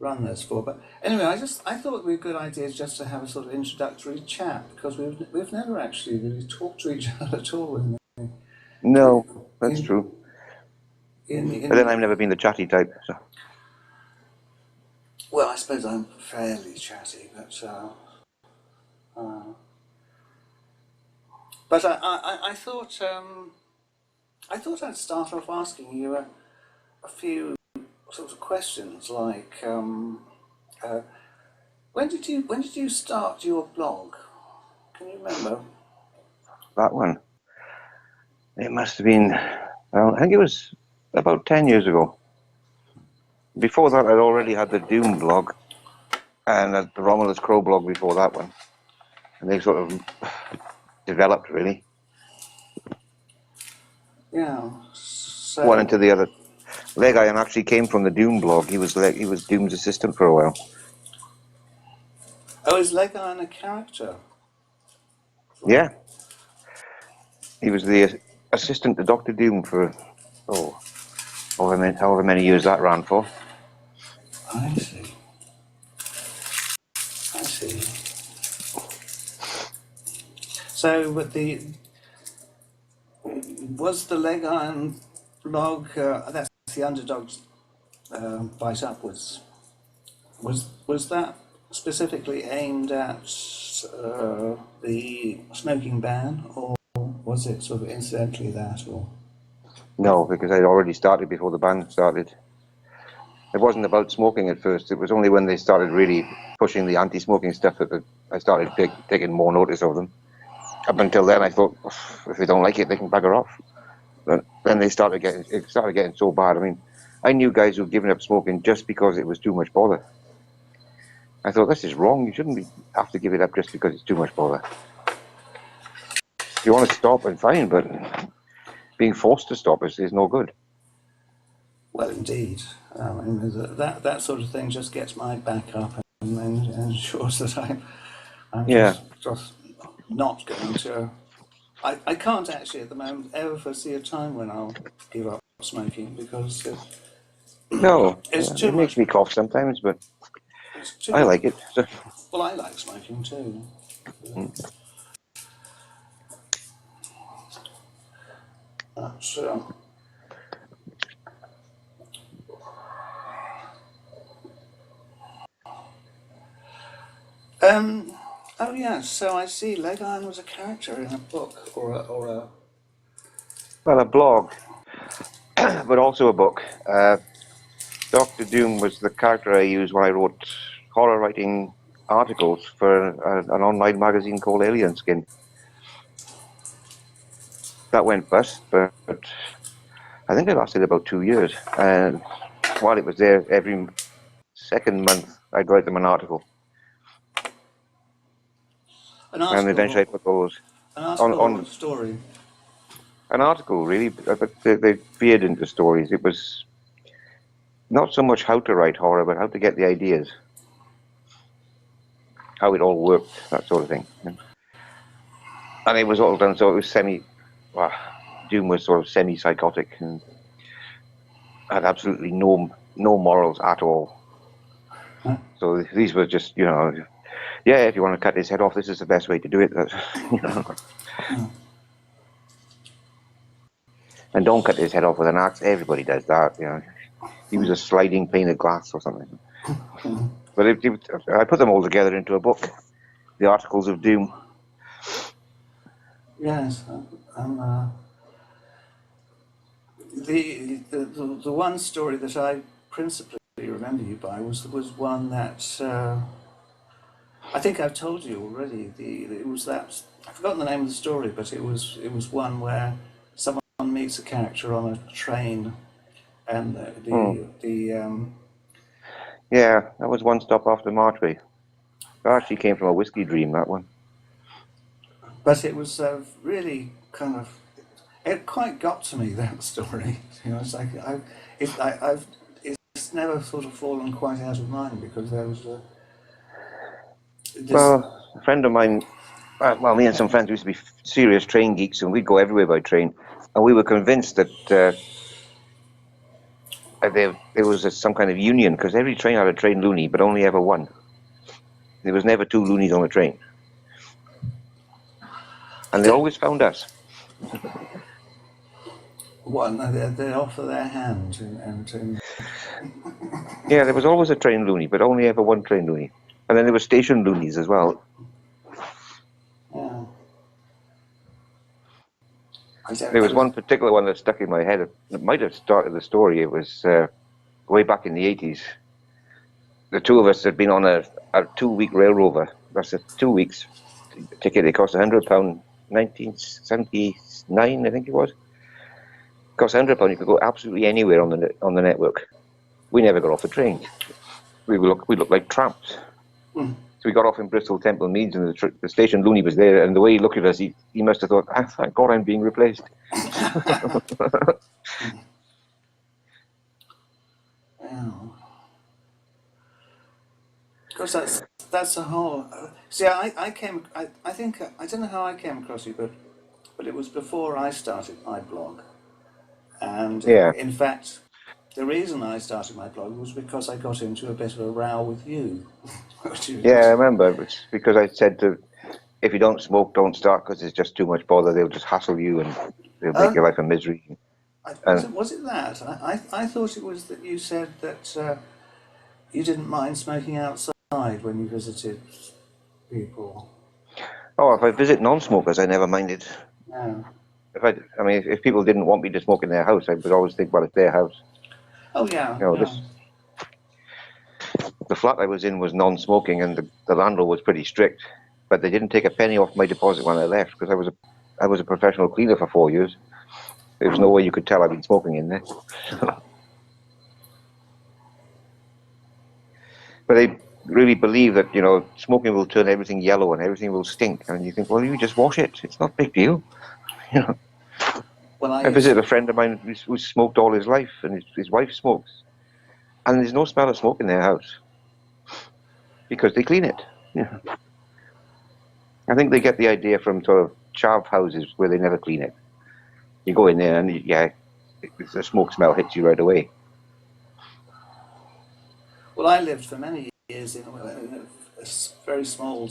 run this for. But anyway, I thought it would be a good idea just to have a sort of introductory chat, because we've never actually really talked to each other at all. No, that's true. But then I've never been the chatty type. So. Well, I suppose I'm fairly chatty, but I thought I'd start off asking you a few sort of questions, like when did you start your blog? Can you remember? That one. It must have been. I think it was about 10 years ago. Before that, I'd already had the Doom blog and the Romulus Crow blog before that one, and they sort of developed really. Yeah. So one into the other. Legirin actually came from the Doom blog. He was Doom's assistant for a while. Oh, is Legirin a character? Yeah. He was the assistant to Dr. Doom for however many years that ran for. I see. So, with was the Legirin blog, that's the Underdog's Bite Upwards, was that specifically aimed at the smoking ban, or was it sort of incidentally that? Or no, because I'd already started before the ban started. It wasn't about smoking at first. It was only when they started really pushing the anti-smoking stuff that I started taking more notice of them. Up until then, I thought, if they don't like it, they can bugger off. But then it started getting so bad. I mean, I knew guys who'd given up smoking just because it was too much bother. I thought, this is wrong. You shouldn't have to give it up just because it's too much bother. If you want to stop, then fine, but being forced to stop is no good. Well, indeed. That sort of thing just gets my back up and ensures that I'm just not going to. I can't actually at the moment ever foresee a time when I'll give up smoking, because it makes me cough sometimes, but I like it. So. Well, I like smoking too. Oh yeah, so I see Legirin was a character in a book or a Well, a blog, but also a book. Dr. Doom was the character I used when I wrote horror writing articles for an online magazine called Alien Skin. That went bust, but I think it lasted about 2 years. And while it was there, every second month I'd write them an article. And eventually I put those on a story. An article, really, but they veered into stories. It was not so much how to write horror, but how to get the ideas, how it all worked, that sort of thing. And it was all done, so it was Doom was sort of semi-psychotic and had absolutely no morals at all. Huh? So these were just, if you want to cut his head off, this is the best way to do it. And don't cut his head off with an axe. Everybody does that, He was a sliding pane of glass or something. But I put them all together into a book, the Articles of Doom. Yes, the one story that I principally remember you by was one that I think I've told you already. It was that, I've forgotten the name of the story, but it was one where someone meets a character on a train, and yeah, that was One Stop After Marchway. That actually came from a whiskey dream, that one. But it was really kind of, it quite got to me, that story. It's like it's never sort of fallen quite out of mind, because there was well, a friend of mine, me and some friends used to be serious train geeks, and we'd go everywhere by train, and we were convinced that there was some kind of union, because every train had a train loony, but only ever one. There was never two loonies on a train. And they always found us. Well, no, they offer their hand and Yeah, there was always a train loony, but only ever one train loony. And then there were station loonies as well. yeah. There was one particular one that stuck in my head. It might have started the story. It was way back in the 80s. The two of us had been on a 2-week rail rover. That's 2 weeks ticket. It cost £100, 1979, I think it was. It cost £100. You could go absolutely anywhere on the network. We never got off the train. We looked like tramps. Mm. So we got off in Bristol Temple Meads, and the station loony was there. And the way he looked at us, he must have thought, "Thank God I'm being replaced." Yeah. Because that's a whole. See, I came. I think I don't know how I came across you, but it was before I started my blog, and Yeah. in fact, the reason I started my blog was because I got into a bit of a row with you. Yeah, I remember. It was because I said if you don't smoke, don't start, because it's just too much bother. They'll just hassle you and they'll make your life a misery. Was it that? I thought it was that you said that you didn't mind smoking outside when you visited people. Oh, if I visit non-smokers, I never minded. No. If people didn't want me to smoke in their house, I would always think, well, it's their house. Oh yeah. You know, Yeah. The flat I was in was non-smoking, and the landlord was pretty strict. But they didn't take a penny off my deposit when I left, because I was a professional cleaner for 4 years. There was no way you could tell I'd been smoking in there. But they really believe that, smoking will turn everything yellow and everything will stink. And you think, well, you just wash it. It's not a big deal. Well, I visited a friend of mine who smoked all his life, and his wife smokes. And there's no smell of smoke in their house because they clean it. Yeah. I think they get the idea from sort of chav houses where they never clean it. You go in there and, the smoke smell hits you right away. Well, I lived for many years in a very small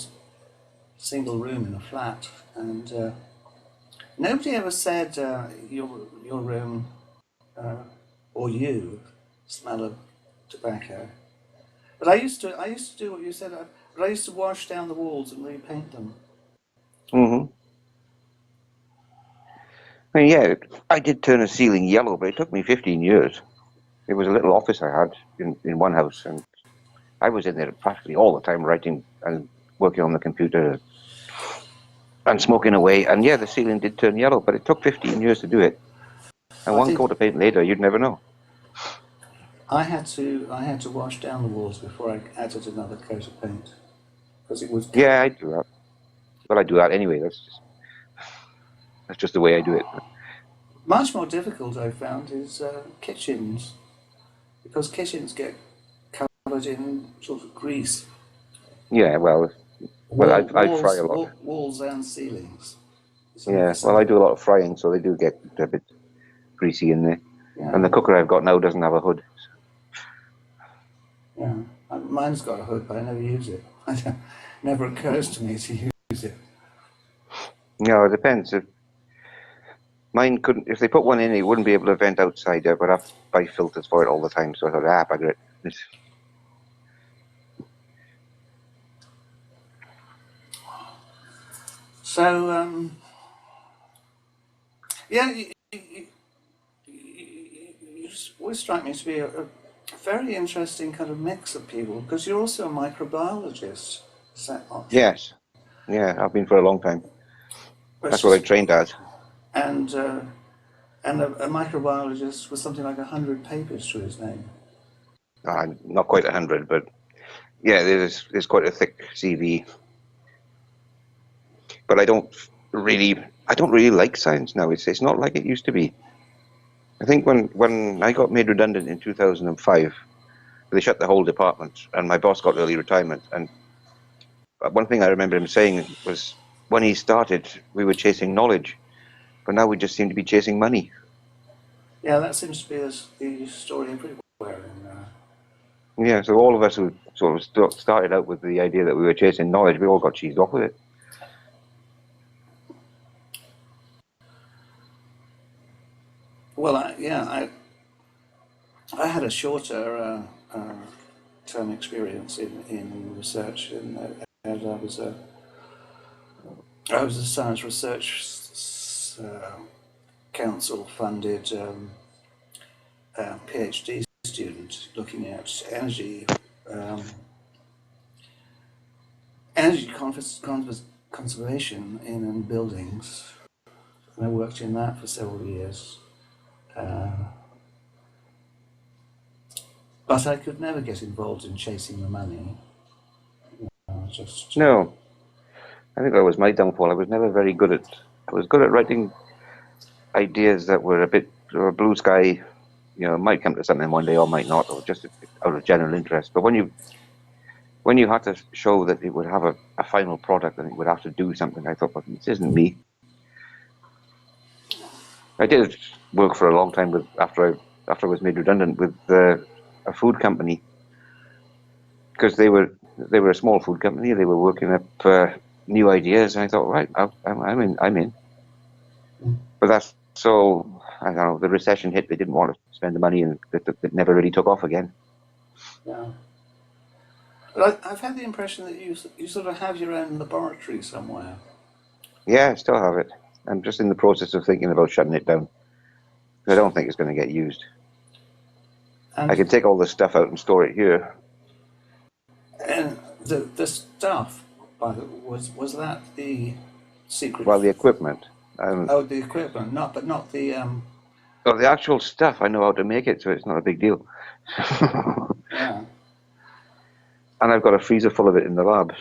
single room in a flat, and nobody ever said your room or you smell of tobacco. But I used to do what you said. But I used to wash down the walls and repaint them. Mm-hmm. I mean, yeah, I did turn a ceiling yellow, but it took me 15 years. It was a little office I had in one house, and I was in there practically all the time writing and working on the computer and smoking away. And yeah, the ceiling did turn yellow, but it took 15 years to do it. And one coat of paint later, you'd never know. I had to wash down the walls before I added another coat of paint because it was. Yeah, I do that. But I do that anyway. That's just the way I do it. Much more difficult, I found, is kitchens, because kitchens get covered in sort of grease. Yeah, well, I fry a lot. Walls and ceilings. Yeah, well, I do a lot of frying, so they do get a bit greasy in there. Yeah. And the cooker I've got now doesn't have a hood. Yeah, mine's got a hood, but I never use it. It never occurs to me to use it. No, it depends. Mine couldn't. If they put one in, it wouldn't be able to vent outside. I would have to buy filters for it all the time. So I thought, bugger it. So, yeah, you always strike me to be a very interesting kind of mix of people, because you're also a microbiologist. Is that not true? Yes. Yeah, I've been for a long time. That's what I trained as. And a microbiologist with something like 100 papers to his name. Not quite 100, but yeah, there's quite a thick CV. But I don't really like science now. It's not like it used to be. I think when I got made redundant in 2005, they shut the whole department, and my boss got early retirement. And one thing I remember him saying was, when he started, we were chasing knowledge, but now we just seem to be chasing money. Yeah, that seems to be the story everywhere. Yeah, so all of us who sort of started out with the idea that we were chasing knowledge, we all got cheesed off with it. Well, I had a shorter term experience in research, and I was a science research council funded PhD student looking at um, energy conservation in buildings, and I worked in that for several years. Uh, but I could never get involved in chasing the money. No, I think that was my downfall. I was never very good at. I was good at writing ideas that were a bit blue sky. You know, might come to something one day or might not, or just out of general interest. But when you had to show that it would have a final product and it would have to do something, I thought, well, this isn't me. I did work for a long time with after I was made redundant with a food company, because they were a small food company. They were working up new ideas, and I thought, right, I'm in. But that's so, I don't know. The recession hit. They didn't want to spend the money, and it never really took off again. Yeah. But I've had the impression that you sort of have your own laboratory somewhere. Yeah, I still have it. I'm just in the process of thinking about shutting it down. I don't think it's going to get used. And I can take all this stuff out and store it here. and the stuff, was that the secret? Well, the equipment. Oh, the equipment, not the Well, the actual stuff, I know how to make it, so it's not a big deal. yeah. And I've got a freezer full of it in the lab.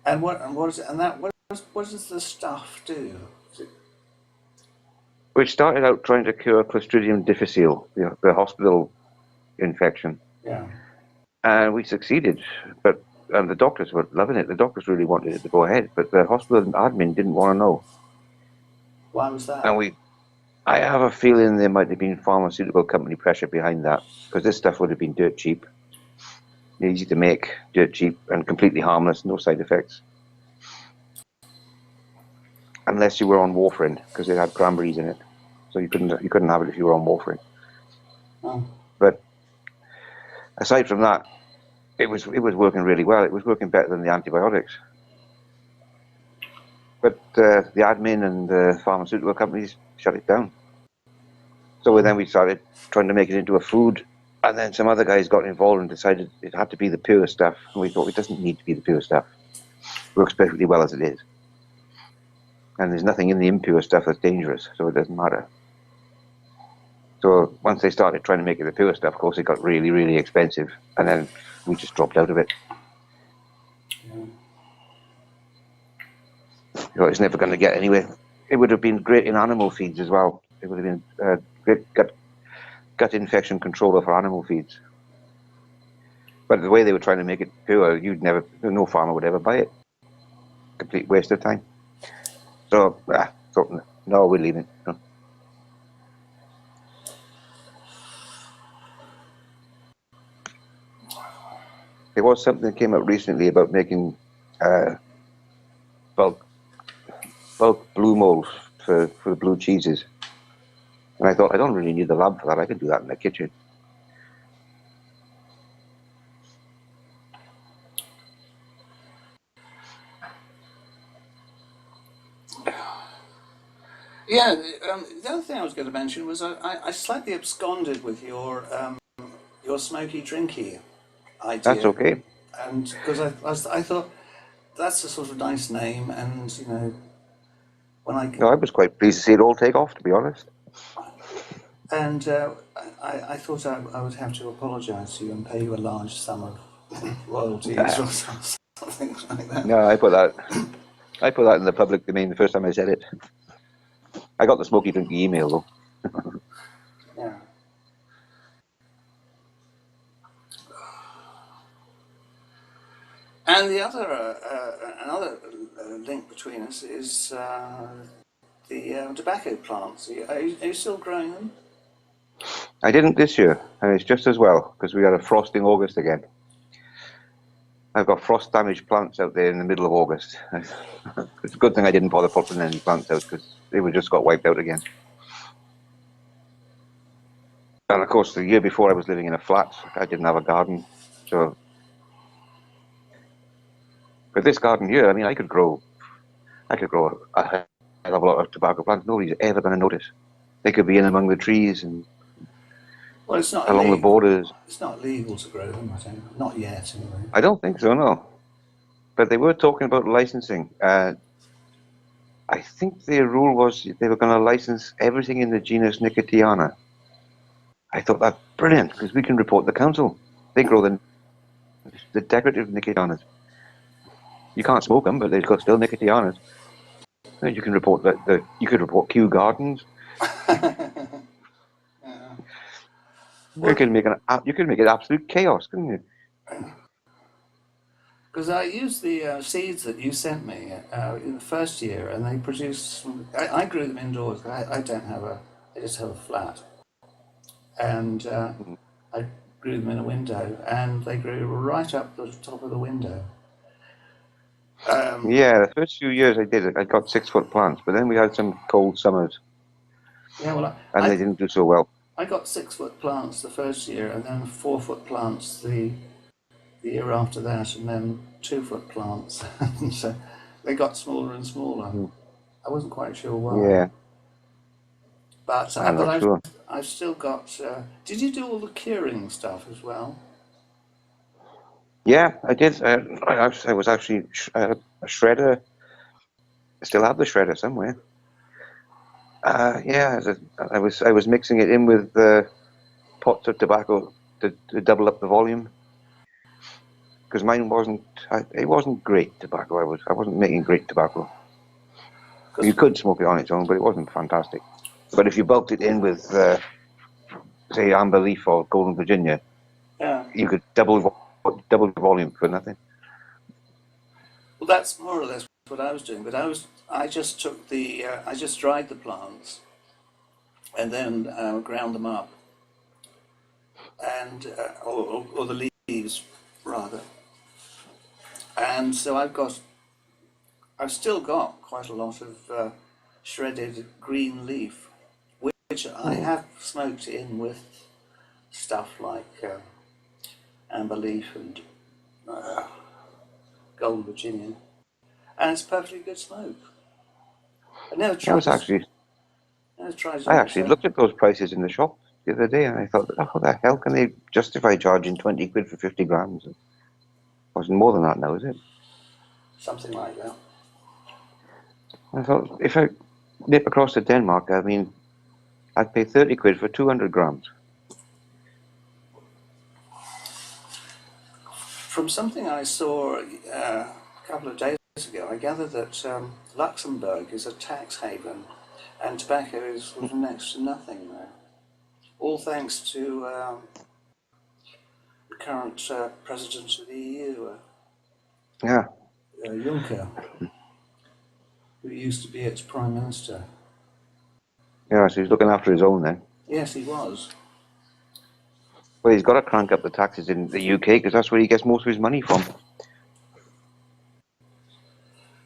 And what is it? And what does the stuff do? Which started out trying to cure Clostridium difficile, the hospital infection. Yeah. And we succeeded, but the doctors were loving it. The doctors really wanted it to go ahead, but the hospital admin didn't want to know. Why was that? And I have a feeling there might have been pharmaceutical company pressure behind that, because this stuff would have been dirt cheap, easy to make, dirt cheap, and completely harmless, no side effects. Unless you were on warfarin, because it had cranberries in it, so you couldn't have it if you were on warfarin. Oh. But aside from that, it was working really well. It was working better than the antibiotics. But the admin and the pharmaceutical companies shut it down. So then we started trying to make it into a food, and then some other guys got involved and decided it had to be the pure stuff. And we thought, it doesn't need to be the pure stuff. It works perfectly well as it is. And there's nothing in the impure stuff that's dangerous, so it doesn't matter. So once they started trying to make it the pure stuff, of course, it got really, really expensive, and then we just dropped out of it. Yeah. You know, it's never going to get anywhere. It would have been great in animal feeds as well. It would have been great gut infection controller for animal feeds. But the way they were trying to make it pure, no farmer would ever buy it. Complete waste of time. So, no, we're leaving. No. There was something that came out recently about making bulk blue molds for the blue cheeses. And I thought, I don't really need the lab for that. I can do that in the kitchen. Yeah. The other thing I was going to mention was I slightly absconded with your smoky drinky idea. That's okay. And because I thought that's a sort of nice name, and when No, I was quite pleased to see it all take off, to be honest. And I thought I would have to apologise to you and pay you a large sum of royalties or something like that. No, I put that in the public domain the first time I said it. I got the smoky drinky email though. Yeah. And the other another link between us is the tobacco plants. Are you still growing them? I didn't this year, and it's just as well because we had a frost in August again. I've got frost-damaged plants out there in the middle of August. It's a good thing I didn't bother putting any plants out because they would just got wiped out again. And of course, the year before I was living in a flat. I didn't have a garden, so. But this garden here, I mean, I could grow a hell of a lot of tobacco plants. Nobody's ever going to notice. They could be in among the trees and Well, it's not along illegal. the borders. It's not legal to grow them, I think. Not yet, anyway. I don't think so, no. But they were talking about licensing. I think the rule was they were going to license everything in the genus Nicotiana. I thought that's brilliant because we can report the council. They grow the decorative Nicotianas. You can't smoke them, but they've got still Nicotianas. And you can report you could report Kew Gardens. Yeah. You can make it absolute chaos, couldn't you? Because I used the seeds that you sent me in the first year, and they produced. I grew them indoors. I don't have I just have a flat, and I grew them in a window, and they grew right up the top of the window. Yeah, the first few years I did it. I got 6-foot plants, but then we had some cold summers. Yeah, well, and they didn't do so well. I got 6-foot plants the first year, and then 4-foot plants the year after that, and then 2-foot plants. So they got smaller and smaller. I wasn't quite sure why. Yeah. But I've still got. Did you do all the curing stuff as well? Yeah, I did. I was actually a shredder. I still have the shredder somewhere. Yeah, I was mixing it in with pots of tobacco to double up the volume. Because mine it wasn't great tobacco. I wasn't making great tobacco. You could smoke it on its own, but it wasn't fantastic. But if you bulked it in with, say, amber leaf or golden Virginia, yeah, you could double the volume for nothing. Well, that's more or less what I was doing. But I just took I just dried the plants, and then ground them up, and or the leaves rather. And so I've still got quite a lot of shredded green leaf, which I have smoked in with stuff like amber leaf and golden Virginia, and it's perfectly good smoke. I actually looked at those prices in the shop the other day, and I thought, how the hell can they justify charging 20 quid for 50 grams? It wasn't more than that now, is it? Something like that. I thought, if I nip across to Denmark, I mean, I'd pay 30 quid for 200 grams. From something I saw a couple of days ago, I gather that Luxembourg is a tax haven, and tobacco is sort of next to nothing there. All thanks to the current president of the EU, Juncker, who used to be its prime minister. Yeah, so he's looking after his own then. Yes, he was. Well, he's got to crank up the taxes in the UK because that's where he gets most of his money from.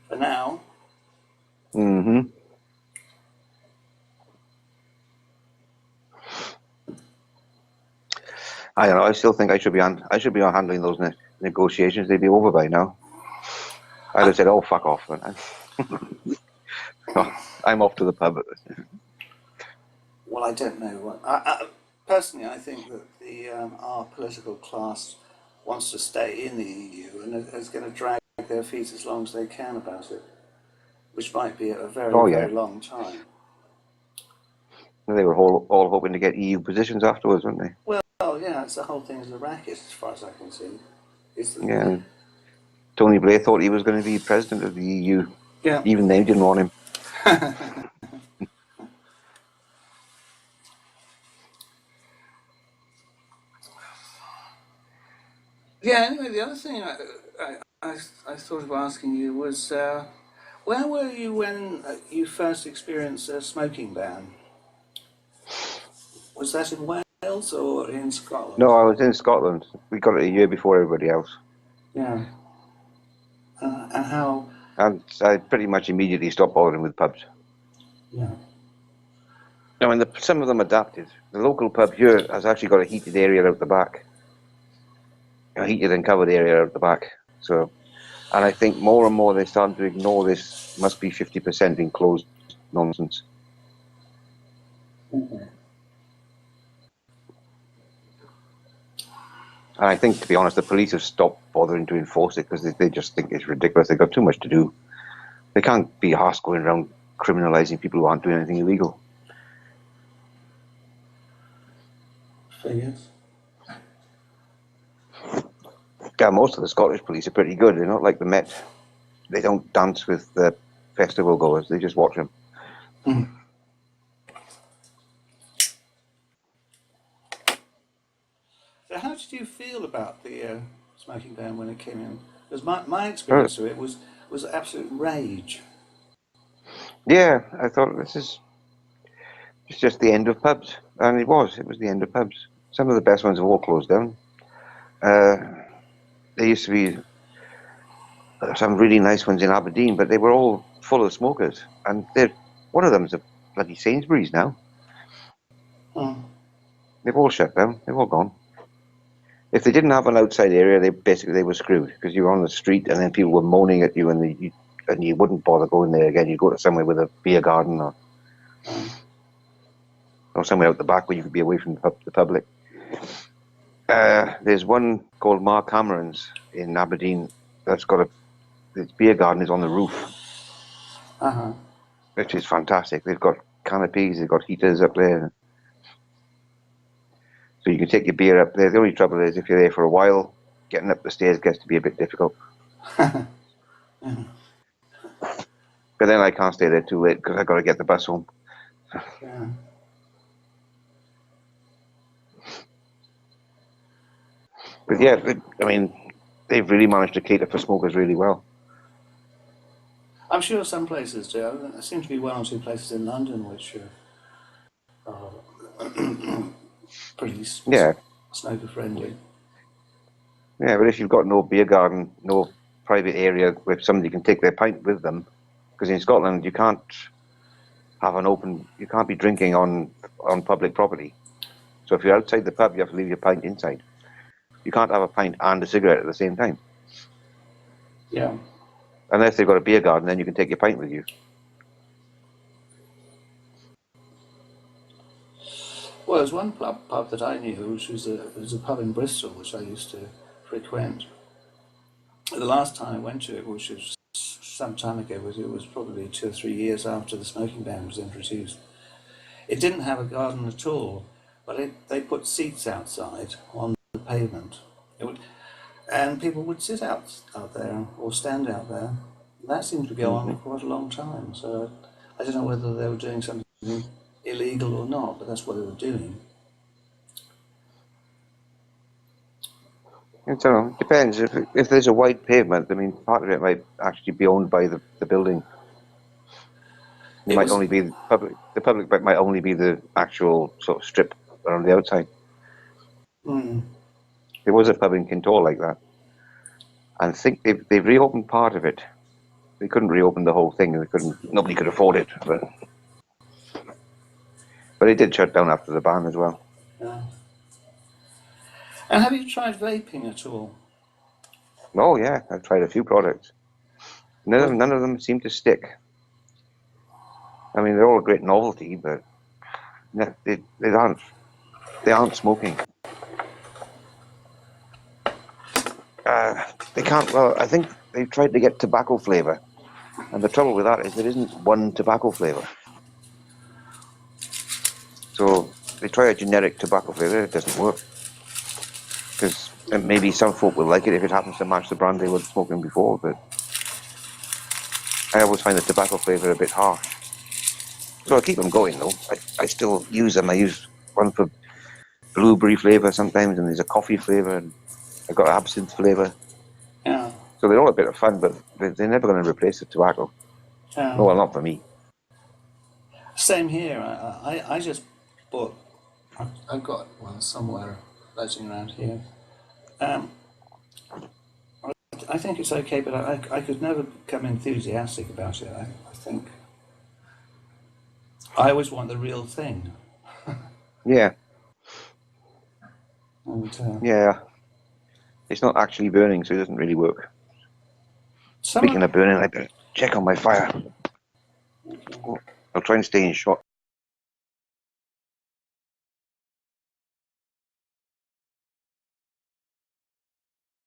For now. Mm-hmm. I don't know. I still think I should be handling those negotiations. They'd be over by now. I'd have said, "Oh, fuck off." I'm off to the pub. Well, I don't know. Personally, I think that our political class wants to stay in the EU and is going to drag their feet as long as they can about it, which might be a very, very long time. They were all hoping to get EU positions afterwards, weren't they? Well, yeah, it's the whole thing is a racket, as far as I can see. Yeah. Tony Blair thought he was going to be president of the EU. Yeah. Even they didn't want him. Yeah, anyway, the other thing I thought of asking you was, Where were you when you first experienced a smoking ban? Was that in Wales or in Scotland? No, I was in Scotland. We got it a year before everybody else. Yeah. And how? And I pretty much immediately stopped bothering with pubs. Yeah. I mean, some of them adapted. The local pub here has actually got a heated area out the back. A heated and covered area out the back. So, and I think more and more they're starting to ignore this must be 50% enclosed nonsense. Mm-hmm. And I think, to be honest, the police have stopped bothering to enforce it because they just think it's ridiculous. They've got too much to do. They can't be arsed going around criminalising people who aren't doing anything illegal. Figures. Yeah, most of the Scottish police are pretty good. They're not like the Met. They don't dance with the festival goers. They just watch them. Mm. So how did you feel about the smoking ban when it came in? Because my experience of it was absolute rage. Yeah, I thought it's just the end of pubs. And it was the end of pubs. Some of the best ones have all closed down. There used to be some really nice ones in Aberdeen, but they were all full of smokers. And one of them's a bloody Sainsbury's now. Mm. They've all shut down. They've all gone. If they didn't have an outside area, they were screwed because you were on the street and then people were moaning at you and you wouldn't bother going there again. You'd go to somewhere with a beer garden or somewhere out the back where you could be away from the public. There's one called Mark Cameron's in Aberdeen that's got its beer garden is on the roof, which is fantastic. They've got canopies, they've got heaters up there. So you can take your beer up there. The only trouble is if you're there for a while, getting up the stairs gets to be a bit difficult. But then I can't stay there too late because I've got to get the bus home. Yeah. But yeah, I mean, they've really managed to cater for smokers really well. I'm sure some places do. There seem to be one or two places in London which are pretty smoker friendly. Yeah, but if you've got no beer garden, no private area where somebody can take their pint with them, because in Scotland you can't be drinking on public property. So if you're outside the pub, you have to leave your pint inside. You can't have a pint and a cigarette at the same time. Yeah. Unless they've got a beer garden, then you can take your pint with you. Well, there's one pub that I knew, which was a pub in Bristol, which I used to frequent. The last time I went to it, which was some time ago, it was probably 2 or 3 years after the smoking ban was introduced. It didn't have a garden at all, but they put seats outside on the pavement. And people would sit out there or stand out there. That seemed to go on for quite a long time. So I don't know whether they were doing something illegal or not, but that's what they were doing. I don't know. It depends. If there's a wide pavement, I mean, part of it might actually be owned by the building. It might only be the public. The public might only be the actual sort of strip around the outside. Mm. There was a pub in Kintore like that. And I think they've reopened part of it. They couldn't reopen the whole thing. Nobody could afford it. But it did shut down after the ban as well. Yeah. And have you tried vaping at all? Oh yeah, I've tried a few products. None of them seem to stick. I mean, they're all a great novelty, but they aren't smoking. They can't. Well, I think they've tried to get tobacco flavour, and the trouble with that is there isn't one tobacco flavour. So they try a generic tobacco flavour, it doesn't work. Because maybe some folk will like it if it happens to match the brand they were smoking before, but I always find the tobacco flavour a bit harsh. So I keep them going though. I still use them. I use one for blueberry flavour sometimes, and there's a coffee flavour, and I've got absinthe flavour. Yeah. So they're all a bit of fun, but they're never going to replace the tobacco. Well, not for me. Same here. I just bought. I've got one somewhere floating around here. I think it's okay, but I could never become enthusiastic about it. I think I always want the real thing. Yeah. And, yeah. It's not actually burning, so it doesn't really work. Speaking of burning, I better check on my fire. I'll try and stay in shot.